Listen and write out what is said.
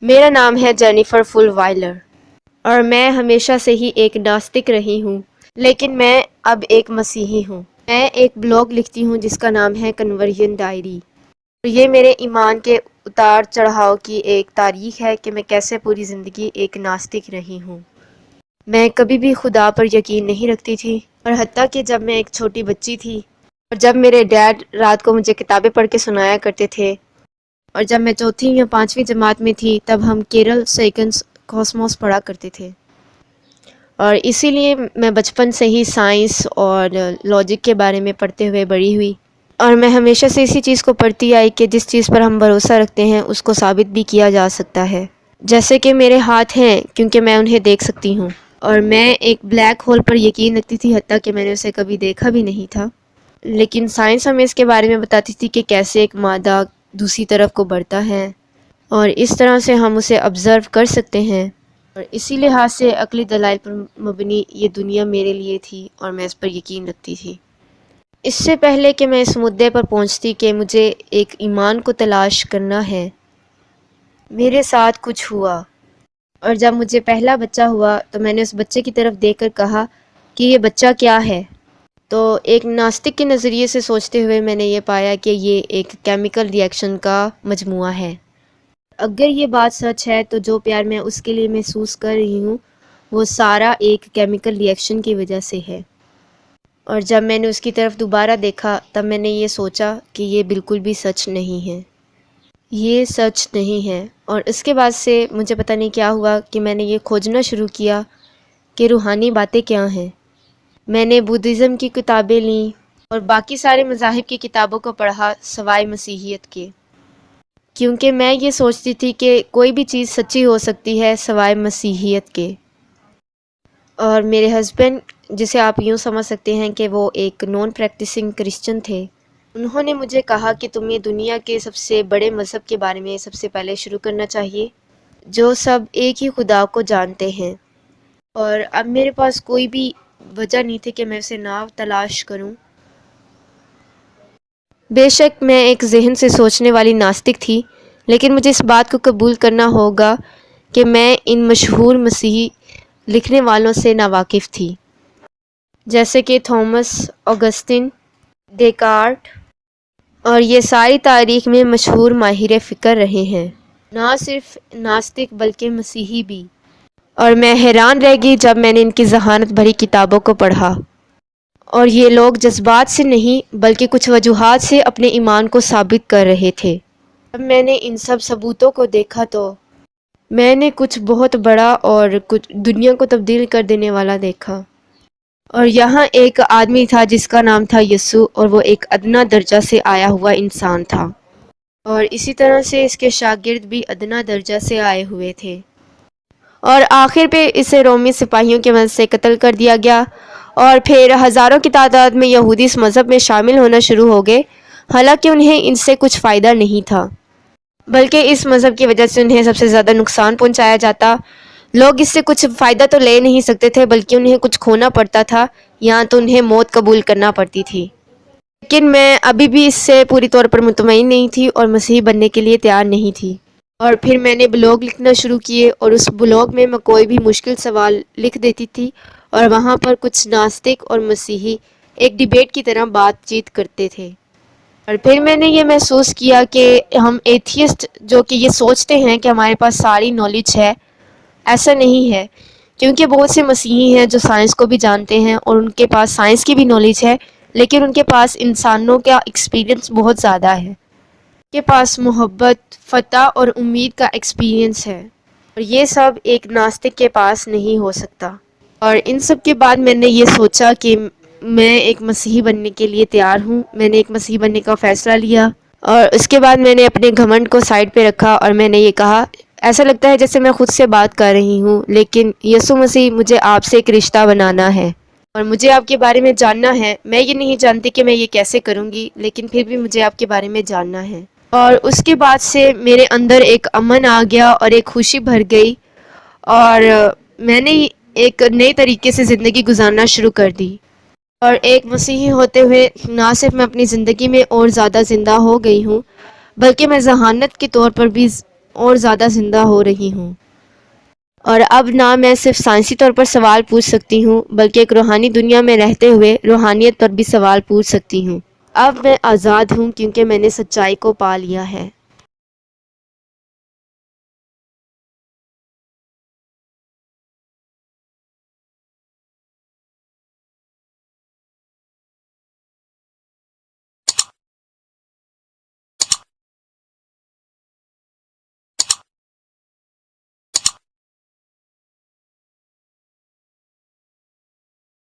میرا نام ہے جینیفر فل وائلر اور میں ہمیشہ سے ہی ایک ناستک رہی ہوں، لیکن میں اب ایک مسیحی ہوں۔ میں ایک بلاگ لکھتی ہوں جس کا نام ہے کنورژن ڈائری، اور یہ میرے ایمان کے اتار چڑھاؤ کی ایک تاریخ ہے کہ میں کیسے پوری زندگی ایک ناستک رہی ہوں۔ میں کبھی بھی خدا پر یقین نہیں رکھتی تھی، اور حتیٰ کہ جب میں ایک چھوٹی بچی تھی اور جب میرے ڈیڈ رات کو مجھے کتابیں پڑھ کے سنایا کرتے تھے، اور جب میں چوتھی یا پانچویں جماعت میں تھی تب ہم کیرل سیکنڈز کاسموس پڑھا کرتے تھے، اور اسی لیے میں بچپن سے ہی سائنس اور لاجک کے بارے میں پڑھتے ہوئے بڑی ہوئی، اور میں ہمیشہ سے اسی چیز کو پڑھتی آئی کہ جس چیز پر ہم بھروسہ رکھتے ہیں اس کو ثابت بھی کیا جا سکتا ہے، جیسے کہ میرے ہاتھ ہیں کیونکہ میں انہیں دیکھ سکتی ہوں، اور میں ایک بلیک ہول پر یقین رکھتی تھی حتیٰ کہ میں نے اسے کبھی دیکھا بھی نہیں تھا، لیکن سائنس ہمیں اس کے بارے میں بتاتی تھی کہ کیسے ایک مادہ دوسری طرف کو بڑھتا ہے، اور اس طرح سے ہم اسے آبزرو کر سکتے ہیں، اور اسی لحاظ سے عقلی دلائل پر مبنی یہ دنیا میرے لیے تھی اور میں اس پر یقین رکھتی تھی۔ اس سے پہلے کہ میں اس مدعے پر پہنچتی کہ مجھے ایک ایمان کو تلاش کرنا ہے، میرے ساتھ کچھ ہوا، اور جب مجھے پہلا بچہ ہوا تو میں نے اس بچے کی طرف دیکھ کر کہا کہ یہ بچہ کیا ہے؟ تو ایک ناستک کے نظریے سے سوچتے ہوئے میں نے یہ پایا کہ یہ ایک کیمیکل ری ایکشن کا مجموعہ ہے۔ اگر یہ بات سچ ہے تو جو پیار میں اس کے لیے محسوس کر رہی ہوں وہ سارا ایک کیمیکل ری ایکشن کی وجہ سے ہے، اور جب میں نے اس کی طرف دوبارہ دیکھا تب میں نے یہ سوچا کہ یہ بالکل بھی سچ نہیں ہے، یہ سچ نہیں ہے، اور اس کے بعد سے مجھے پتہ نہیں کیا ہوا کہ میں نے یہ کھوجنا شروع کیا کہ روحانی باتیں کیا ہیں۔ میں نے بدھزم کی کتابیں لیں اور باقی سارے مذاہب کی کتابوں کو پڑھا سوائے مسیحیت کے، کیونکہ میں یہ سوچتی تھی کہ کوئی بھی چیز سچی ہو سکتی ہے سوائے مسیحیت کے، اور میرے ہسبینڈ جسے آپ یوں سمجھ سکتے ہیں کہ وہ ایک نان پریکٹسنگ کرسچن تھے، انہوں نے مجھے کہا کہ تمہیں دنیا کے سب سے بڑے مذہب کے بارے میں سب سے پہلے شروع کرنا چاہیے جو سب ایک ہی خدا کو جانتے ہیں، اور اب میرے پاس کوئی بھی وجہ نہیں تھی کہ میں اسے نہ تلاش کروں۔ بے شک میں ایک ذہن سے سوچنے والی ناستک تھی، لیکن مجھے اس بات کو قبول کرنا ہوگا کہ میں ان مشہور مسیحی لکھنے والوں سے ناواقف تھی، جیسے کہ تھامس آگسٹن، ڈیکارٹ، اور یہ ساری تاریخ میں مشہور ماہر فکر رہے ہیں، نہ صرف ناستک بلکہ مسیحی بھی، اور میں حیران رہ گئی جب میں نے ان کی ذہانت بھری کتابوں کو پڑھا، اور یہ لوگ جذبات سے نہیں بلکہ کچھ وجوہات سے اپنے ایمان کو ثابت کر رہے تھے۔ جب میں نے ان سب ثبوتوں کو دیکھا تو میں نے کچھ بہت بڑا اور کچھ دنیا کو تبدیل کر دینے والا دیکھا، اور یہاں ایک آدمی تھا جس کا نام تھا یسوع، اور وہ ایک ادنا درجہ سے آیا ہوا انسان تھا، اور اسی طرح سے اس کے شاگرد بھی ادنا درجہ سے آئے ہوئے تھے، اور آخر پہ اسے رومی سپاہیوں کی مدد سے قتل کر دیا گیا، اور پھر ہزاروں کی تعداد میں یہودی اس مذہب میں شامل ہونا شروع ہو گئے، حالانکہ انہیں ان سے کچھ فائدہ نہیں تھا، بلکہ اس مذہب کی وجہ سے انہیں سب سے زیادہ نقصان پہنچایا جاتا۔ لوگ اس سے کچھ فائدہ تو لے نہیں سکتے تھے بلکہ انہیں کچھ کھونا پڑتا تھا، یا تو انہیں موت قبول کرنا پڑتی تھی، لیکن میں ابھی بھی اس سے پوری طور پر مطمئن نہیں تھی اور مسیحی بننے کے لیے تیار نہیں تھی، اور پھر میں نے بلاگ لکھنا شروع کیے، اور اس بلاگ میں کوئی بھی مشکل سوال لکھ دیتی تھی، اور وہاں پر کچھ ناستک اور مسیحی ایک ڈیبیٹ کی طرح بات چیت کرتے تھے، اور پھر میں نے یہ محسوس کیا کہ ہم ایتھیسٹ جو کہ یہ سوچتے ہیں کہ ہمارے پاس ساری نالج ہے، ایسا نہیں ہے، کیونکہ بہت سے مسیحی ہیں جو سائنس کو بھی جانتے ہیں اور ان کے پاس سائنس کی بھی نالج ہے، لیکن ان کے پاس انسانوں کا ایکسپیرینس بہت زیادہ ہے، ان کے پاس محبت، فتح اور امید کا ایکسپیرینس ہے، اور یہ سب ایک ناستک کے پاس نہیں ہو سکتا۔ اور ان سب کے بعد میں نے یہ سوچا کہ میں ایک مسیحی بننے کے لیے تیار ہوں، میں نے ایک مسیحی بننے کا فیصلہ لیا، اور اس کے بعد میں نے اپنے گھمنڈ کو سائڈ پہ رکھا، اور میں نے یہ کہا ایسا لگتا ہے جیسے میں خود سے بات کر رہی ہوں، لیکن یسوع مسیح مجھے آپ سے ایک رشتہ بنانا ہے، اور مجھے آپ کے بارے میں جاننا ہے، میں یہ نہیں جانتی کہ میں یہ کیسے کروں گی، لیکن پھر بھی مجھے آپ کے بارے میں جاننا ہے۔ اور اس کے بعد سے میرے اندر ایک امن آ گیا اور ایک خوشی بھر گئی، اور میں نے ایک نئے طریقے سے زندگی گزارنا شروع کر دی، اور ایک مسیحی ہوتے ہوئے نہ صرف میں اپنی زندگی میں اور زیادہ زندہ ہو گئی ہوں، بلکہ میں ذہانت کے طور پر بھی اور زیادہ زندہ ہو رہی ہوں، اور اب نہ میں صرف سائنسی طور پر سوال پوچھ سکتی ہوں بلکہ ایک روحانی دنیا میں رہتے ہوئے روحانیت پر بھی سوال پوچھ سکتی ہوں۔ اب میں آزاد ہوں کیونکہ میں نے سچائی کو پا لیا ہے۔